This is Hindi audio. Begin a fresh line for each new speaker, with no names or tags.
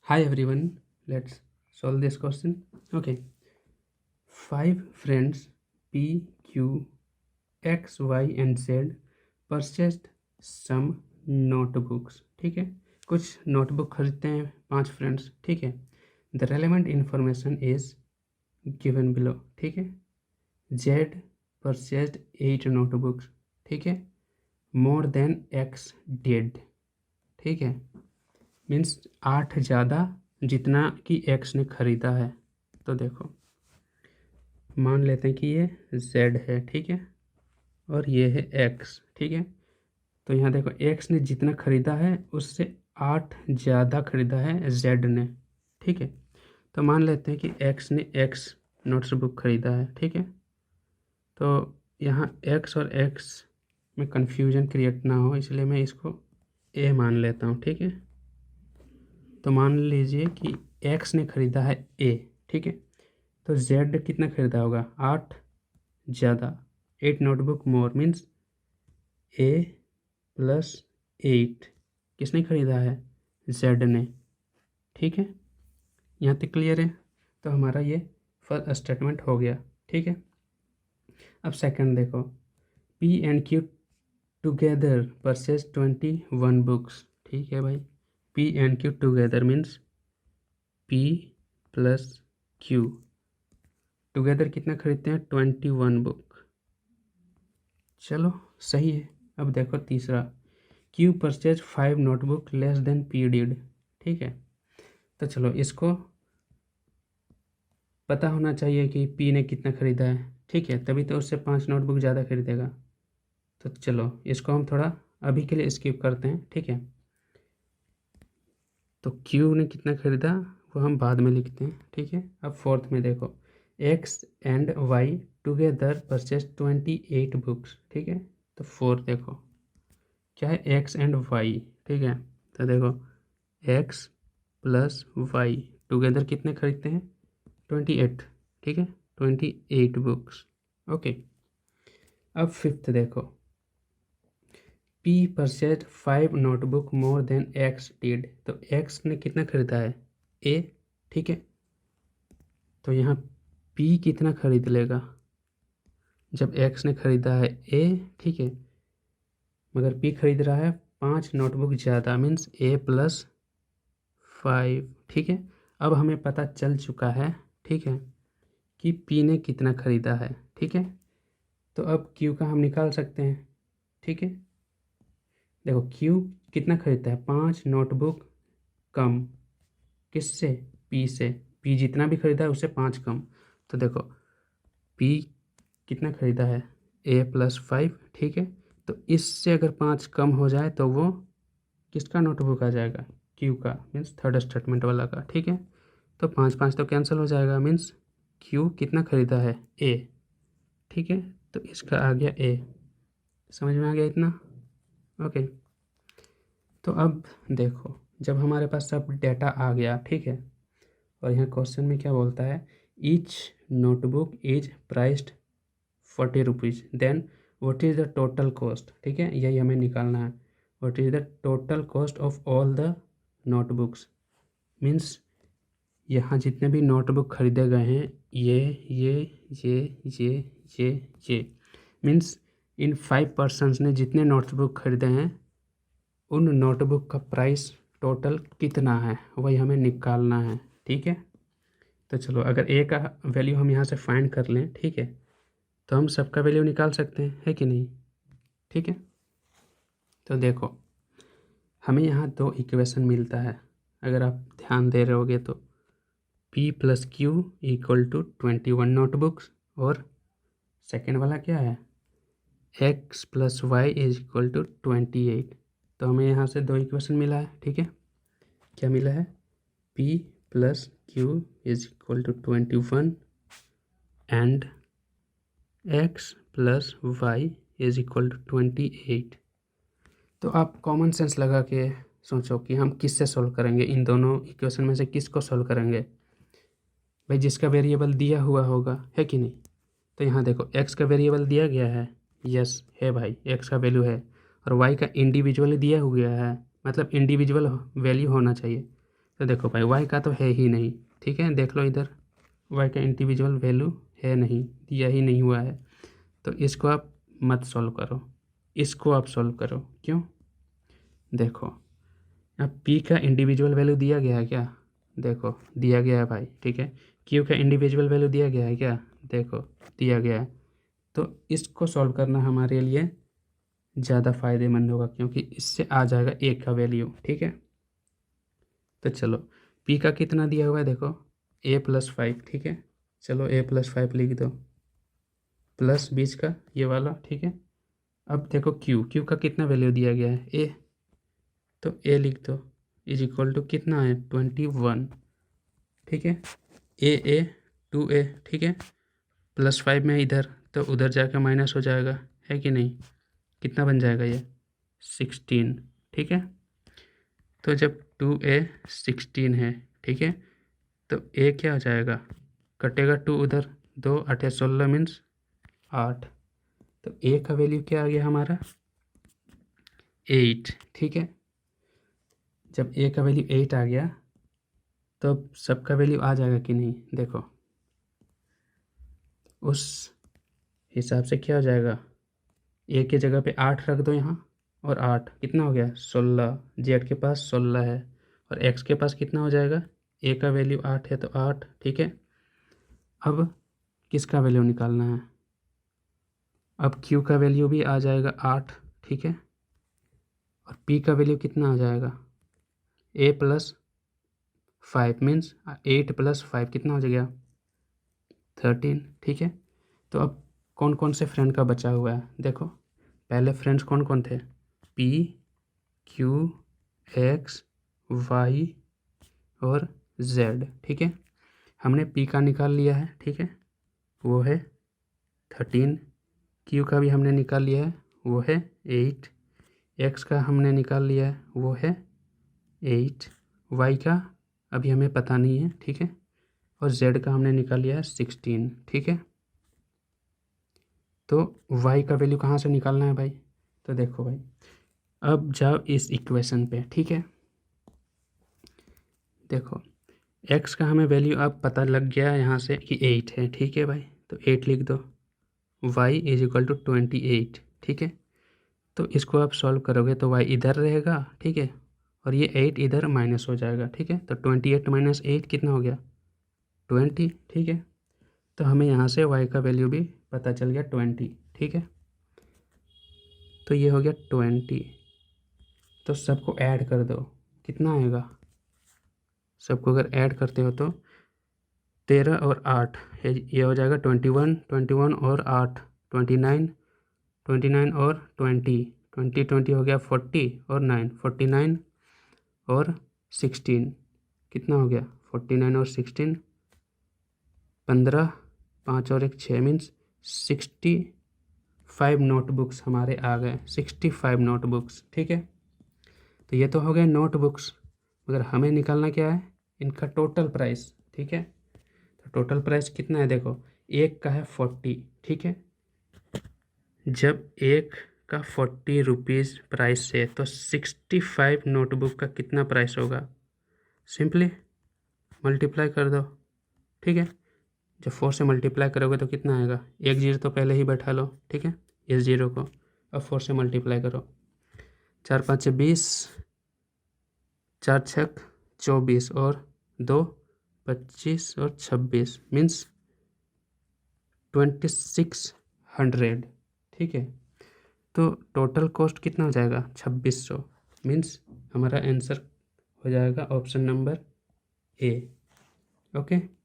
Hi everyone, let's solve this question. Okay, 5 friends P, Q, X, Y and Z purchased some notebooks. ठीक है, कुछ नोटबुक खरीदते हैं 5 फ्रेंड्स. ठीक है, the relevant information is given below. ठीक है, Z purchased 8 notebooks. ठीक है, मोर देन X did. ठीक है, मीन्स 8 ज़्यादा जितना कि X ने ख़रीदा है. तो देखो, मान लेते हैं कि ये Z है. ठीक है, और ये है X. ठीक है, तो यहाँ देखो X ने जितना ख़रीदा है उससे 8 ज़्यादा ख़रीदा है Z ने. ठीक है, तो मान लेते हैं कि X ने X नोट्सबुक ख़रीदा है. ठीक है, तो यहाँ X और X में कन्फ्यूजन क्रिएट ना हो इसलिए मैं इसको A मान लेता हूँ. ठीक है, तो मान लीजिए कि X ने ख़रीदा है A. ठीक है, तो Z कितना ख़रीदा होगा? 8 ज़्यादा, 8 notebook more means A plus 8 किसने ख़रीदा है? Z ने. ठीक है, यहाँ तक क्लियर है. तो हमारा ये फर्स्ट स्टेटमेंट हो गया. ठीक है, अब सेकंड देखो, P and Q together purchase 21 books. ठीक है भाई, P and Q together means P plus Q together कितना खरीदते हैं? 21 बुक. चलो सही है. अब देखो तीसरा, Q purchase 5 notebook less than P did. ठीक है, तो चलो इसको पता होना चाहिए कि P ने कितना ख़रीदा है. ठीक है, तभी तो उससे 5 नोटबुक ज़्यादा खरीदेगा. तो चलो इसको हम थोड़ा अभी के लिए स्किप करते हैं. ठीक है, तो Q ने कितना ख़रीदा वो हम बाद में लिखते हैं. ठीक है, अब फोर्थ में देखो, X and Y together purchase 28 books. ठीक है, तो फोर्थ देखो क्या है? X and Y. ठीक है, तो देखो X प्लस Y टुगेदर कितने खरीदते हैं? 28. ठीक है, 28 बुक्स. ओके, अब फिफ्थ देखो, P purchase 5 notebook more than X did. तो X ने कितना खरीदा है? A. ठीक है, तो यहाँ P कितना खरीद लेगा जब X ने खरीदा है A. ठीक है, मगर P खरीद रहा है 5 नोटबुक ज़्यादा मीन्स A प्लस 5. ठीक है, अब हमें पता चल चुका है. ठीक है, कि P ने कितना खरीदा है. ठीक है, तो अब Q का हम निकाल सकते हैं. ठीक है, देखो Q कितना खरीदता है? 5 नोटबुक कम किससे? P से. P जितना भी खरीदा है उससे 5 कम. तो देखो P कितना खरीदा है? A plus 5. ठीक है, तो इससे अगर 5 कम हो जाए तो वो किसका नोटबुक आ जाएगा? Q का, मीन्स थर्ड स्टेटमेंट वाला का. ठीक है, तो 5 तो कैंसिल हो जाएगा मीन्स Q कितना खरीदा है? A. ठीक है, तो इसका आ गया A. समझ में आ गया इतना? ओके, तो अब देखो जब हमारे पास सब डेटा आ गया. ठीक है, और यहाँ क्वेश्चन में क्या बोलता है? Each notebook is priced 40 rupees. Then what is the total cost. ठीक है, यही हमें निकालना है. What is the total cost of all the notebooks. Means यहाँ जितने भी नोटबुक खरीदे गए हैं ये मीन्स इन 5 पर्सनस ने जितने नोटबुक खरीदे हैं उन नोटबुक का प्राइस टोटल कितना है वही हमें निकालना है. ठीक है, तो चलो अगर A का वैल्यू हम यहाँ से फाइंड कर लें. ठीक है, तो हम सबका वैल्यू निकाल सकते हैं, है कि नहीं? ठीक है, तो देखो हमें यहाँ 2 इक्वेशन मिलता है. अगर आप ध्यान दे रहे होगे तो P plus Q equal to 21 notebooks, और सेकेंड वाला क्या है? X plus Y is equal to 28. तो हमें यहाँ से 2 इक्वेशन मिला है. ठीक है, क्या मिला है? P plus Q is equal to 21 and X plus Y is equal to 28. तो आप कॉमन सेंस लगा के सोचो कि हम किससे सॉल्व करेंगे, इन दोनों इक्वेशन में से किसको सॉल्व करेंगे? भाई जिसका वेरिएबल दिया हुआ होगा, है कि नहीं? तो यहाँ देखो X का वेरिएबल दिया गया है. यस है भाई, X का वैल्यू है, और Y का इंडिविजुअली दिया हुआ है, मतलब इंडिविजुअल वैल्यू होना चाहिए. तो देखो भाई y का तो है ही नहीं, ठीक है, देख लो इधर y का इंडिविजुअल वैल्यू है नहीं, दिया ही नहीं हुआ है। तो इसको आप मत सॉल्व करो, इसको आप सॉल्व करो। क्यों? देखो अब p का इंडिविजुअल वैल्यू दिया गया है क्या? देखो दिया गया है भाई, ठीक है। q का इंडिविजुअल वैल्यू दिया गया है क्या? देखो दिया गया है। तो इसको सॉल्व करना हमारे लिए ज़्यादा फायदेमंद होगा, क्योंकि इससे आ जाएगा a का वैल्यू, ठीक है। तो चलो p का कितना दिया हुआ है, देखो a+5, ठीक है। चलो a+5 लिख दो, प्लस बीच का ये वाला, ठीक है। अब देखो q का कितना वैल्यू दिया गया है, a, तो a लिख दो इज इक्वल टू कितना है 21, ठीक है। a 2a, ठीक है, +5 में इधर तो उधर जाकर माइनस हो जाएगा, है कि नहीं। कितना बन जाएगा ये 16, ठीक है। तो जब 2a 16 है, ठीक है, तो a क्या हो जाएगा, कटेगा 2 उधर, 2 8 16 मीन्स 8। तो a का वैल्यू क्या आ गया हमारा 8, ठीक है। जब a का वैल्यू 8 आ गया तो अब सबका वैल्यू आ जाएगा कि नहीं, देखो उस हिसाब से क्या हो जाएगा, a की जगह पे 8 रख दो यहाँ, और 8 कितना हो गया 16, z के पास 16 है, और x के पास कितना हो जाएगा, a का वैल्यू 8 है तो 8, ठीक है। अब किसका वैल्यू निकालना है, अब q का वैल्यू भी आ जाएगा 8, ठीक है, और p का वैल्यू कितना आ जाएगा a+5 मीन्स 8+5 कितना हो जाएगा 13, ठीक है। तो अब कौन कौन से फ्रेंड का बचा हुआ है, देखो पहले फ्रेंड्स कौन कौन थे, p q x y और z, ठीक है। हमने p का निकाल लिया है, ठीक है, वो है 13, q का भी हमने निकाल लिया है, वो है 8, x का हमने निकाल लिया है, वो है 8, y का अभी हमें पता नहीं है, ठीक है, और z का हमने निकाल लिया है 16, ठीक है। तो y का वैल्यू कहाँ से निकालना है भाई, तो देखो भाई अब जाओ इस इक्वेशन पे, ठीक है। देखो x का हमें वैल्यू अब पता लग गया है यहाँ से कि 8 है, ठीक है भाई, तो 8 लिख दो, y इज इक्वल टू 28, ठीक है। तो इसको आप सॉल्व करोगे तो y इधर रहेगा, ठीक है, और ये 8 इधर माइनस हो जाएगा, ठीक है। तो 28 - 8 कितना हो गया 20, ठीक है। तो हमें यहाँ से y का वैल्यू भी पता चल गया 20, ठीक है। तो ये हो गया 20, तो सबको ऐड कर दो, कितना आएगा, सबको अगर ऐड करते हो तो 13 और 8, ये हो जाएगा 21, 21 और 8 29, 29 और 20, 20 हो गया 40 और 9 49 और 16, कितना हो गया 49 और 16 15, 5 और 1 6 मीन्स 65 नोटबुक्स हमारे आ गए, 65 नोटबुक्स, ठीक है। तो ये तो हो गए नोटबुक्स, मगर हमें निकालना क्या है, इनका टोटल प्राइस, ठीक है। तो टोटल प्राइस कितना है, देखो एक का है 40, ठीक है। जब एक का 40 रुपीज़ प्राइस है तो 65 नोटबुक का कितना प्राइस होगा, सिंपली मल्टीप्लाई कर दो, ठीक है। जब 4 से मल्टीप्लाई करोगे तो कितना आएगा, एक जीरो तो पहले ही बैठा लो, ठीक है, इस जीरो को अब 4 से मल्टीप्लाई करो, 4 5 से 20, 4 6 24 और 2 25 और 26 मीन्स 2600, ठीक है। तो टोटल कॉस्ट कितना हो जाएगा 2600, मीन्स हमारा आंसर हो जाएगा ऑप्शन नंबर ए, ओके।